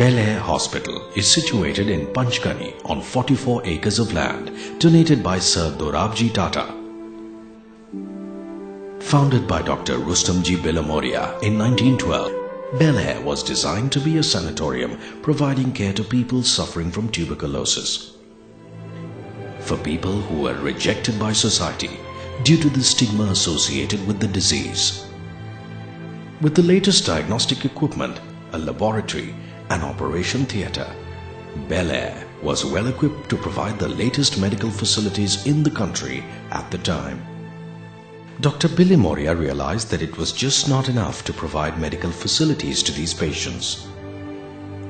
Bel Air Hospital is situated in Panchgani on 44 acres of land donated by Sir Dorabji Tata. Founded by Dr. Rustomji Bilamoria in 1912, Bel Air was designed to be a sanatorium providing care to people suffering from tuberculosis. For people who were rejected by society due to the stigma associated with the disease. With the latest diagnostic equipment, a laboratory, and operation theatre, Bel Air was well equipped to provide the latest medical facilities in the country at the time. Dr. Bilamoria realized that it was just not enough to provide medical facilities to these patients.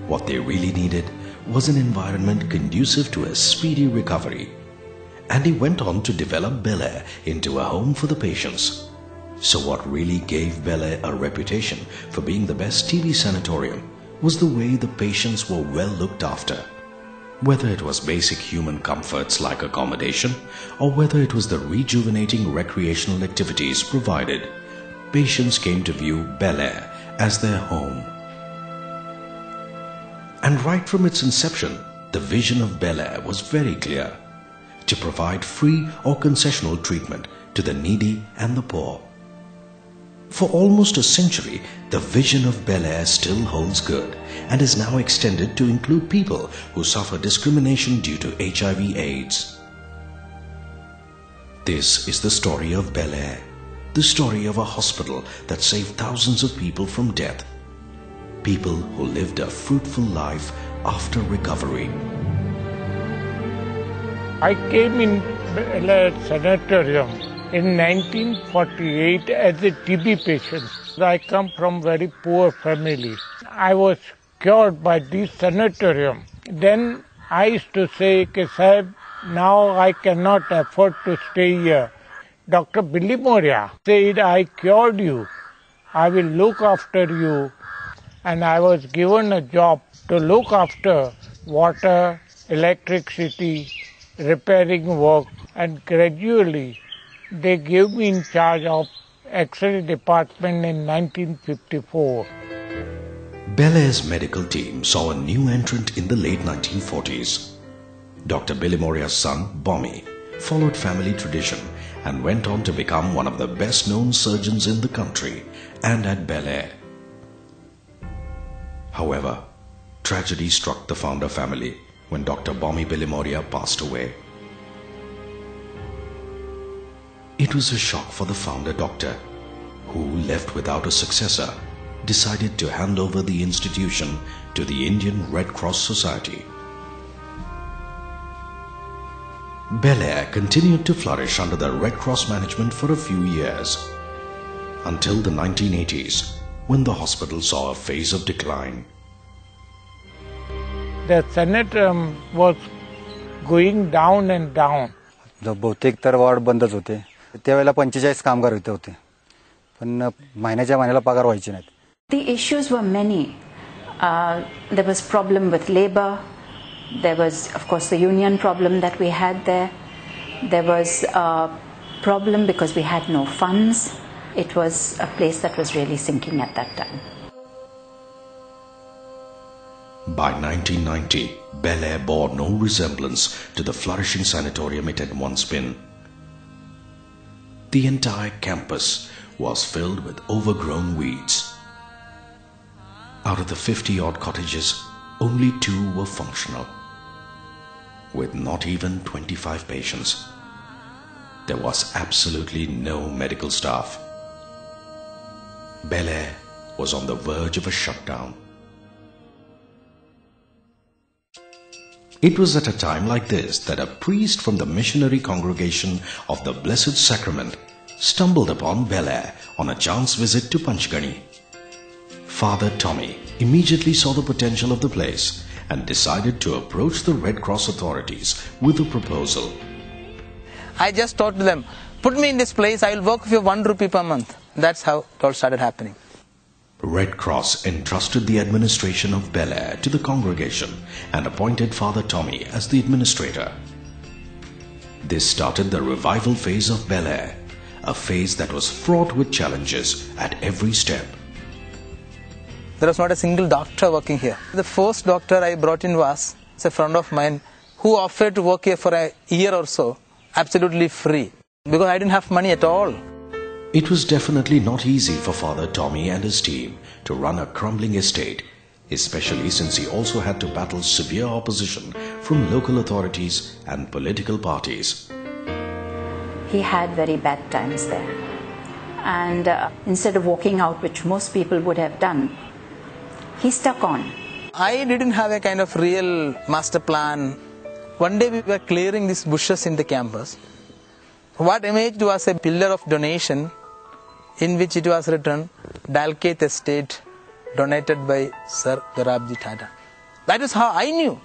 What they really needed was an environment conducive to a speedy recovery, and he went on to develop Bel Air into a home for the patients. So what really gave Bel Air a reputation for being the best TB sanatorium was the way the patients were well looked after. Whether it was basic human comforts like accommodation or whether it was the rejuvenating recreational activities provided, patients came to view Bel Air as their home. And right from its inception, the vision of Bel Air was very clear: to provide free or concessional treatment to the needy and the poor. For almost a century, the vision of Bel Air still holds good and is now extended to include people who suffer discrimination due to HIV/AIDS. This is the story of Bel Air, the story of a hospital that saved thousands of people from death, people who lived a fruitful life after recovery. I came in Bel Air Sanatorium in 1948 as a TB patient. I come from very poor family. I was cured by this sanatorium. Then I used to say, Sahib, now I cannot afford to stay here. Dr. Bilamoria said, I cured you. I will look after you. And I was given a job to look after water, electricity, repairing work, and gradually they gave me in charge of X-ray department in 1954. Bel Air's medical team saw a new entrant in the late 1940s. Dr. Bilamoria's son, Bommy, followed family tradition and went on to become one of the best-known surgeons in the country and at Bel Air. However, tragedy struck the founder family when Dr. Bommy Bilamoria passed away. It was a shock for the founder doctor, who, left without a successor, decided to hand over the institution to the Indian Red Cross Society. Bel Air continued to flourish under the Red Cross management for a few years, until the 1980s, when the hospital saw a phase of decline. The sanatorium was going down and down. बहुतेक तर ward बंदच होते. त्यावेळेला 45 कामगार होते पण महिन्याच्या महिन्याला पगार व्हायचे नाहीत. The issues were many. There was problem with labor. There was, of course, the union problem that we had there. There was a problem because we had no funds. It was a place that was really sinking at that time. By 1990, Bel Air bore no resemblance to the flourishing sanatorium it had once been. The entire campus was filled with overgrown weeds. Out of the 50-odd cottages, only 2 were functional, with not even 25 patients. There was absolutely no medical staff. Bel Air was on the verge of a shutdown. It was at a time like this that a priest from the missionary congregation of the Blessed Sacrament stumbled upon Bel Air on a chance visit to Panchgani. Father Tommy immediately saw the potential of the place and decided to approach the Red Cross authorities with a proposal. I just told them, put me in this place, I will work for 1 rupee per month. That's how it all started happening. Red Cross entrusted the administration of Bel Air to the congregation and appointed Father Tommy as the administrator. This started the revival phase of Bel Air, a phase that was fraught with challenges at every step. There was not a single doctor working here. The first doctor I brought in was a friend of mine who offered to work here for a year or so, absolutely free, because I didn't have money at all. It was definitely not easy for Father Tommy and his team to run a crumbling estate, especially since he also had to battle severe opposition from local authorities and political parties. He had very bad times there. And instead of walking out, which most people would have done, he stuck on. I didn't have a kind of real master plan. One day we were clearing these bushes in the campus. What emerged was a pillar of donation in which it was written, Dalketh Estate, donated by Sir Dorabji Tata. That is how I knew.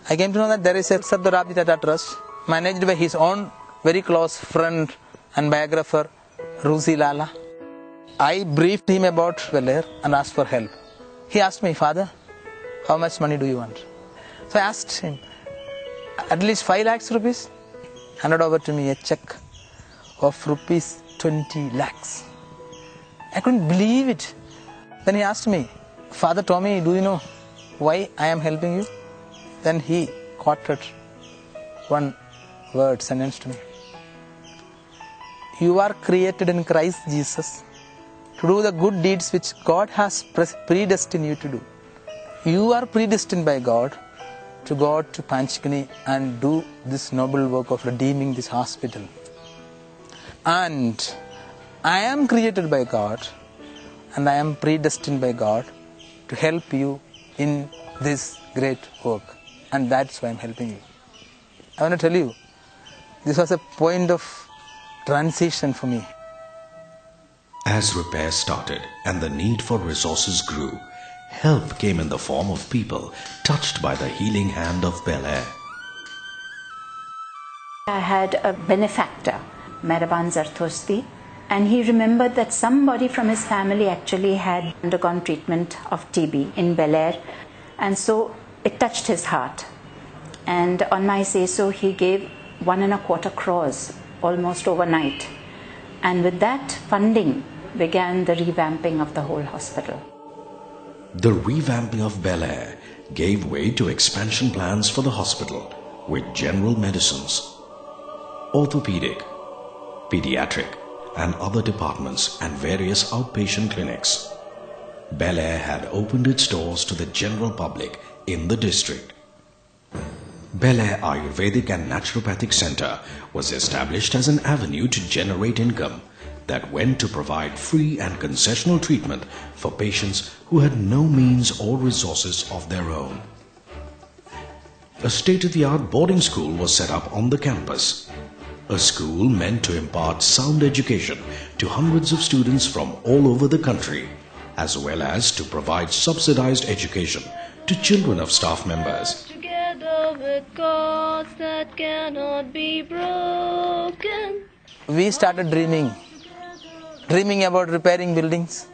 I came to know that there is a Sir Dorabji Tata Trust managed by his own very close friend and biographer, Rusi Lala. I briefed him about Bel Air and asked for help. He asked me, Father, how much money do you want? So I asked him, at least 5 lakhs rupees. Handed over to me a check of rupees 20 lakhs. I couldn't believe it. Then he asked me, Father Tommy, do you know why I am helping you? Then he quoted one word, sentence to me. You are created in Christ Jesus to do the good deeds which God has predestined you to do. You are predestined by God to go to Panchkani and do this noble work of redeeming this hospital. And I am created by God and I am predestined by God to help you in this great work. And that's why I'm helping you. I want to tell you, this was a point of transition for me. As repairs started and the need for resources grew, help came in the form of people touched by the healing hand of Bel Air. I had a benefactor, Mehraban Zartosti, and he remembered that somebody from his family actually had undergone treatment of TB in Bel Air, and so it touched his heart. And on my say-so, he gave 1.25 crores almost overnight. And with that funding began the revamping of the whole hospital. The revamping of Bel Air gave way to expansion plans for the hospital with general medicines, orthopedic, pediatric, and other departments and various outpatient clinics. Bel Air had opened its doors to the general public in the district. Bel Air Ayurvedic and Naturopathic Center was established as an avenue to generate income that went to provide free and concessional treatment for patients who had no means or resources of their own. A state-of-the-art boarding school was set up on the campus. A school meant to impart sound education to hundreds of students from all over the country, as well as to provide subsidized education to children of staff members. With cords that cannot be broken. We started dreaming about repairing buildings,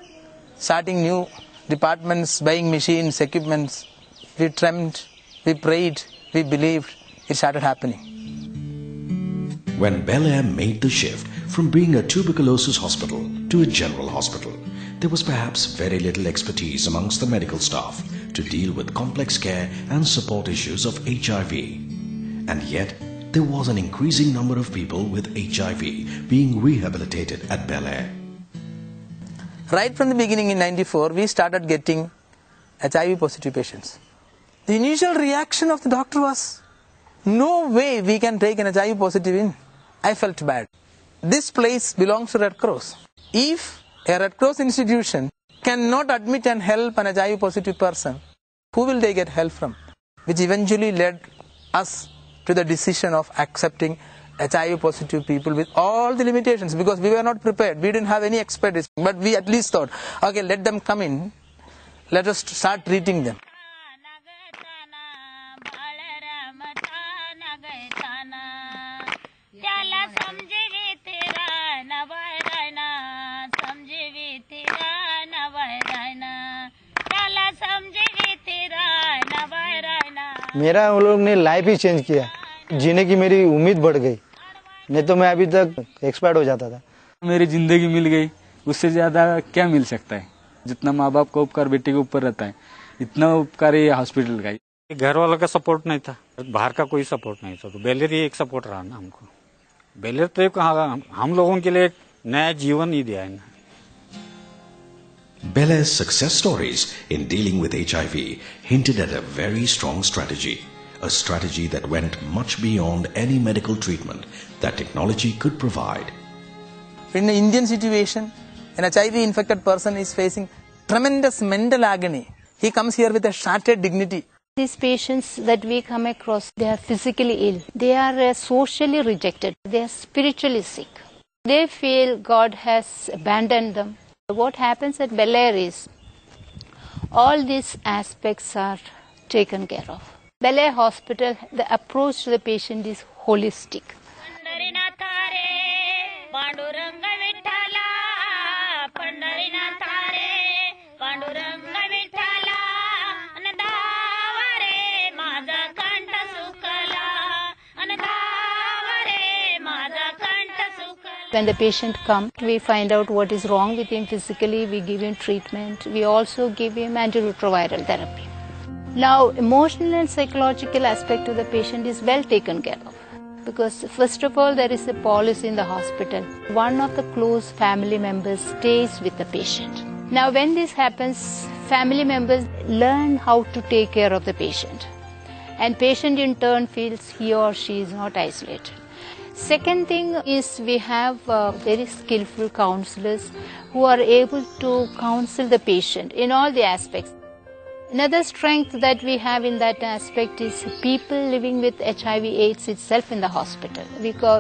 starting new departments, buying machines, equipments. We dreamt, we prayed, we believed. It started happening. When Bel Air made the shift from being a tuberculosis hospital to a general hospital, there was perhaps very little expertise amongst the medical staff to deal with complex care and support issues of HIV. And yet, there was an increasing number of people with HIV being rehabilitated at Bel Air. Right from the beginning in '94, we started getting HIV positive patients. The initial reaction of the doctor was, no way we can take an HIV positive in. I felt bad. This place belongs to Red Cross. If a Red Cross institution cannot admit and help an HIV positive person, who will they get help from? Which eventually led us to the decision of accepting HIV positive people with all the limitations, because we were not prepared. We didn't have any expertise, but we at least thought, okay, let them come in. Let us start treating them. मेरा उन लोग ने life ही change किया, जीने की मेरी उम्मीद बढ़ गई, नहीं तो मैं अभी तक एक्सपायर्ड हो जाता था। मेरी जिंदगी मिल गई, उससे ज्यादा क्या मिल सकता है। जितना माँ बाप का उपकार बेटे के ऊपर रहता है, इतना उपकार ये हॉस्पिटल का है। घर वालों का सपोर्ट नहीं था, बाहर का कोई सपोर्ट नहीं था, तो बेल एयर ही एक सपोर्ट रहा ना हमको। बेल एयर तो एक हम लोगों के लिए एक नया जीवन ही दिया है ना। Bel Air's success stories in dealing with HIV hinted at a very strong strategy, a strategy that went much beyond any medical treatment that technology could provide. In the Indian situation, an HIV-infected person is facing tremendous mental agony. He comes here with a shattered dignity. These patients that we come across, they are physically ill. They are socially rejected. They are spiritually sick. They feel God has abandoned them. What happens at Bel Air is all these aspects are taken care of. Bel Air Hospital, the approach to the patient is holistic. When the patient comes, we find out what is wrong with him physically, we give him treatment, we also give him antiretroviral therapy. Now, emotional and psychological aspect of the patient is well taken care of. Because first of all, there is a policy in the hospital. One of the close family members stays with the patient. Now, when this happens, family members learn how to take care of the patient. And patient in turn feels he or she is not isolated. Second thing is we have very skillful counselors who are able to counsel the patient in all the aspects. Another strength that we have in that aspect is people living with HIV/AIDS itself in the hospital.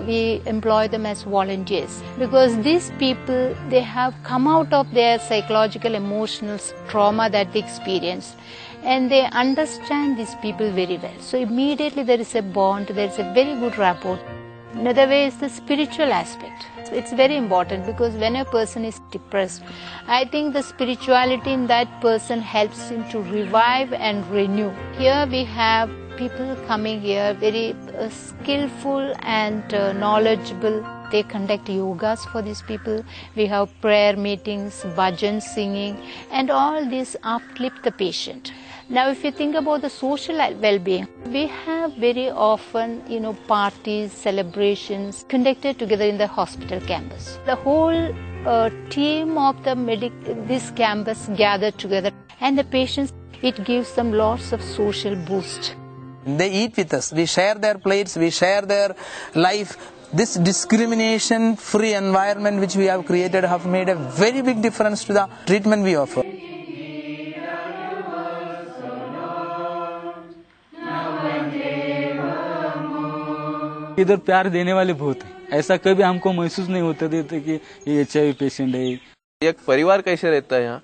We employ them as volunteers because these people, they have come out of their psychological, emotional trauma that they experienced, and they understand these people very well. So immediately there is a bond, there is a very good rapport. Another way is the spiritual aspect. It's very important because when a person is depressed, I think the spirituality in that person helps him to revive and renew. Here we have people coming here, very skillful and knowledgeable. They conduct yogas for these people. We have prayer meetings, bhajan singing, and all this uplift the patient. Now, if you think about the social well-being, we have very often, parties, celebrations conducted together in the hospital campus. The whole team of this campus gathered together, and the patients, it gives them lots of social boost. They eat with us. We share their plates. We share their life. This discrimination-free environment which we have created have made a very big difference to the treatment we offer. इधर प्यार देने वाले बहुत हैं, ऐसा कभी हमको महसूस नहीं होता देते कि ये HIV पेशेंट है। एक परिवार कैसे रहता है यहाँ,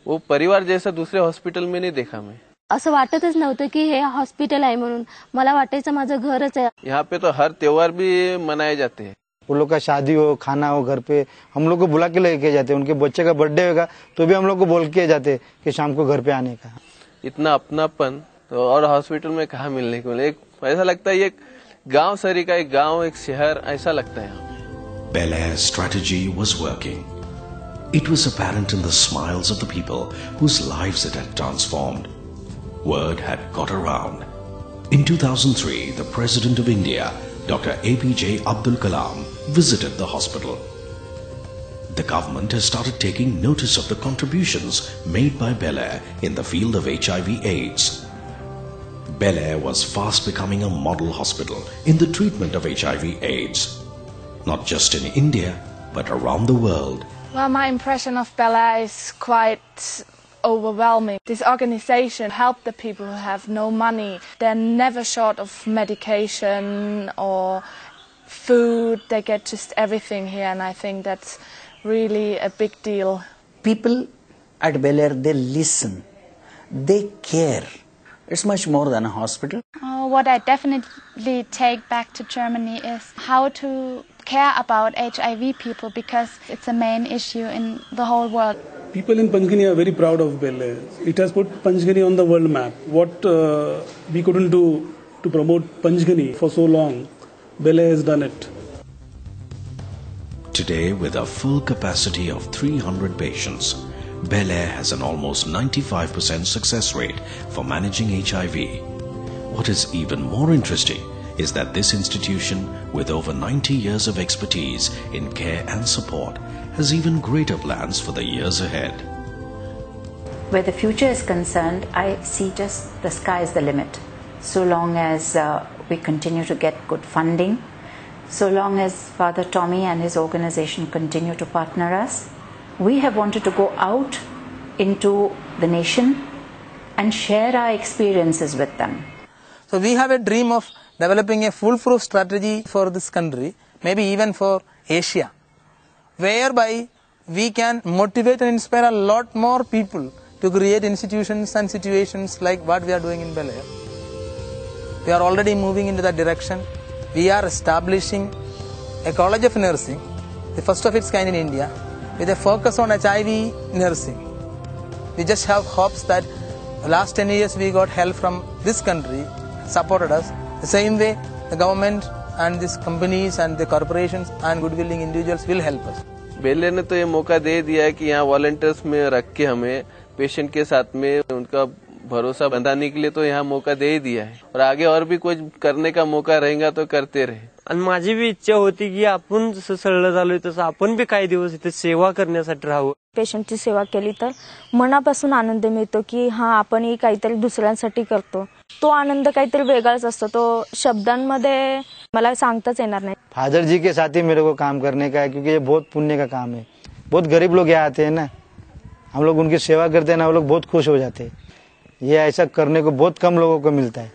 वो परिवार जैसा दूसरे हॉस्पिटल में नहीं देखा मैं। असं वाटतच नव्हतं की हे हॉस्पिटल आहे म्हणून, मला वाटायचं माझं घरच आहे। यहाँ पे तो हर त्योहार भी मनाए जाते हैं। वो लोग का शादी हो, खाना हो घर पे, हम लोग को बुला के लेके जाते हैं। उनके बच्चे का बर्थडे होगा तो भी हम लोग को बोल के जाते कि शाम को घर पे आने का। इतना अपनापन तो और हॉस्पिटल में कहाँ मिलने को मिले। ऐसा लगता है ये गांव सरी का एक गांव, एक शहर ऐसा लगता है। Bel Air's strategy was working. It was apparent in the smiles of the people whose lives it had transformed. Word had got around. In 2003, the President of India, Dr. APJ Abdul Kalam, visited the hospital. The government has started taking notice of the contributions made by Bel Air in the field of HIV/AIDS. Bel Air was fast becoming a model hospital in the treatment of HIV/AIDS, not just in India, but around the world. Well, my impression of Bel Air is quite overwhelming. This organization helps the people who have no money. They're never short of medication or food. They get just everything here, and I think that's really a big deal. People at Bel Air, they listen. They care. It's much more than a hospital. What I definitely take back to Germany is how to care about HIV people, because it's a main issue in the whole world. People in Panchgani are very proud of Bel Air. It has put Panchgani on the world map. What we couldn't do to promote Panchgani for so long, Bel Air has done it. Today, with a full capacity of 300 patients, Bel Air has an almost 95% success rate for managing HIV. What is even more interesting is that this institution, with over 90 years of expertise in care and support, has even greater plans for the years ahead. Where the future is concerned, I see just the sky is the limit. So long as we continue to get good funding, so long as Father Tommy and his organization continue to partner us, we have wanted to go out into the nation and share our experiences with them. So we have a dream of developing a foolproof strategy for this country, maybe even for Asia, whereby we can motivate and inspire a lot more people to create institutions and situations like what we are doing in Bel Air. We are already moving into that direction. We are establishing a college of nursing, the first of its kind in India, with a focus on HIV nursing. We just have hopes that the last 10 years we got help from this country, supported us. The same way the government and these companies and the corporations and good-willing individuals will help us. Bel Air ने तो ये मौका दे दिया है कि यहाँ volunteers में रख के हमें पेशेंट के साथ में उनका भरोसा बंधाने के लिए तो यहाँ मौका दे ही दिया है और आगे और भी कुछ करने का मौका रहेगा तो करते रहे. आणि माझी भी इच्छा होती की आपण जसं सळलं झालोय तसं आपण बी काही दिवस इथे सेवा करण्यासाठी राहावं. पेशंटची सेवा केली तर मनापासून आनंद मिळतो की हा आपणही काहीतरी दुसऱ्यांसाठी करतो. तो आनंद काहीतरी वेगळाच असतो. तो शब्दांमध्ये मला सांगताच येणार नाही. फादर जी के साथ ही मेरे को काम करने का है क्योंकि ये बहुत पुण्य का काम है. बहुत गरीब लोग यहाँ आते हैं ना, हम लोग उनकी सेवा करते हैं ना, वो लोग बहुत खुश हो जाते हैं. ये ऐसा करने को बहुत कम लोगों को मिलता है.